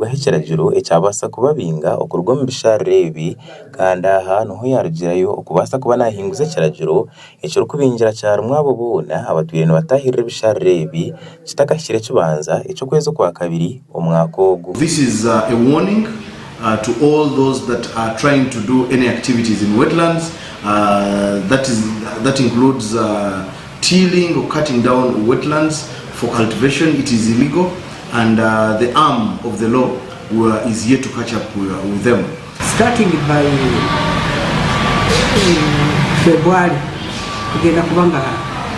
kurebwa h'ikiragiro icyabasa kubabinga okurwa omubisharira ebi kandi aha niho yarugirayo okubasa kuba nahinguza ekiragiro ekyo kubingira cyaro mwabo bona abatwire nibatahirira ebisharira ebi kitakashyire kibanza ekyo kwezi kwa kabiri omwaka ogu. This is a warning to all those that are trying to do any activities in wetlands. That includes tilling or cutting down wetlands for cultivation. It is illegal, and the arm of the law is yet to catch up with them. Starting by February, kugenda kubanga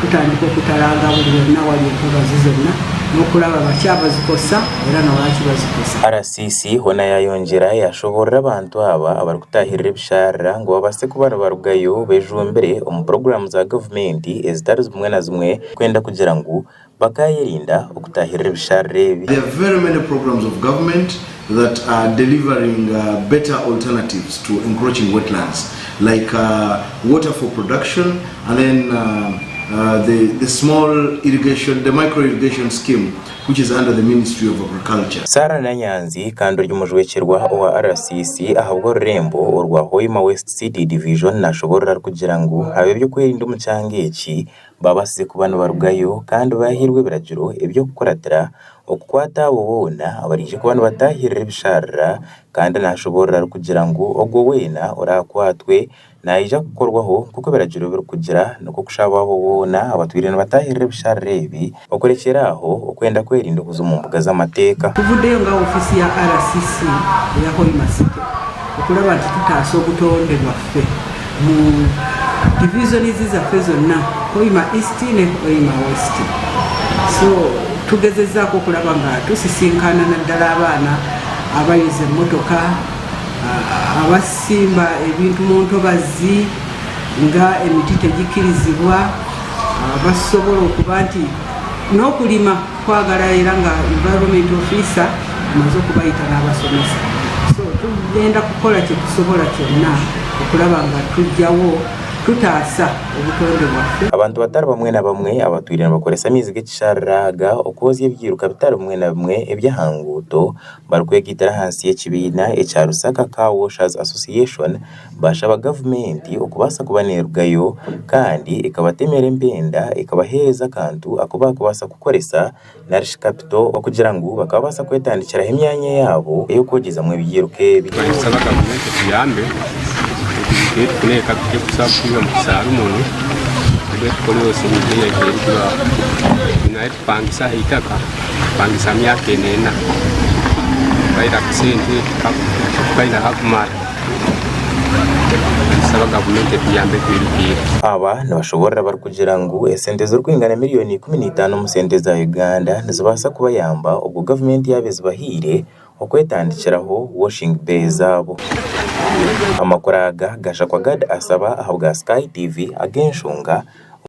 tutandika okutalanga buli na wali entobazi zonna n'okulaba bakyabazikosa era n'abaki bazikosa. RCC hona yayongera yashoborera abantu aba abarikutahirira ebisharira ngo babase kuba barugayo bejumbere omu program za government ezitari zimwe na zimwe kwenda kugira ngo bakayirinda okutahirira ebisharira ebi. There are very many programs of government that are delivering better alternatives to encroaching wetlands, like water for production, and then the small irrigation, the micro irrigation scheme, which is under the Ministry of Agriculture. Sara Nanyanzi kandi ry'umujwekirwa wa RCC ahabwo rembo urwa Hoima West City Division nashoborera kugira ngo habe byo kwirinda umucangeki babasize kubana barugayo kandi bahirwe biragiro ibyo kukoratira okukwata ubona abarije kubana batahirira ebisharira kandi nashoborera kugira ngo ogwo wena urakwatwe naija gukorwaho kuko biragiro biri kugira no kushabaho bona abatwire batahirira ebisharira ebi okorekeraho okwenda kwerinda kuzumu mbuga z'amateka. Tuvudeyo nga ofisi ya RCC ya Hoima City okulaba nti tutaasa obutonde bwaffe mu division zaffe zonna Hoima East ne Hoima West. So tugezezaako okulaba nga tusisinkana naddala abaana abayize emmotoka abasimba ebintu mu ntobazi nga emiti tegikirizibwa basobola okuba nti n'okulima kwagala era nga environment officer amaze okubayita n'abasomesa. So tugenda kukola kye tusobola kyonna okulaba nga tujjawo tutaasa obutonde bwaffe. Abantu batari bamwe na bamwe abatwire bakoresa amizi g'ekishariraga okozya ebyiruka bitari bamwe na bamwe ebyahanguto barikwegitira hansi y'ekibiina ekya Lusaka Car Washers Association bashaba gavumenti okubasa kubanerugayo kandi ikabatemera empenda ikabahereza akantu akuba kubasa kukoresa narish capital okugira ngo bakabasa kwetandikira emyanya yabo eyo kogeza mu ebyiruka ebi. Bayisaba gavumenti kuyambe kuneka kusafuza mu kisaro umuntu kwekolose n'ibyo yagiye inaye pangisa hitaka pangisa myaka enena bayira kusente bayira hakumara saba gavumenti kuyambe kwirikira aba nabashoborera bari kugira ngo esente z'urwingana miliyoni 15 mu sente za Uganda nizibasa kubayamba ubwo gavumenti yabeze bahire okwetandikiraho washing bay zabo. Amakuraga gashakwa gad asaba ahabwa Sky TV agenshunga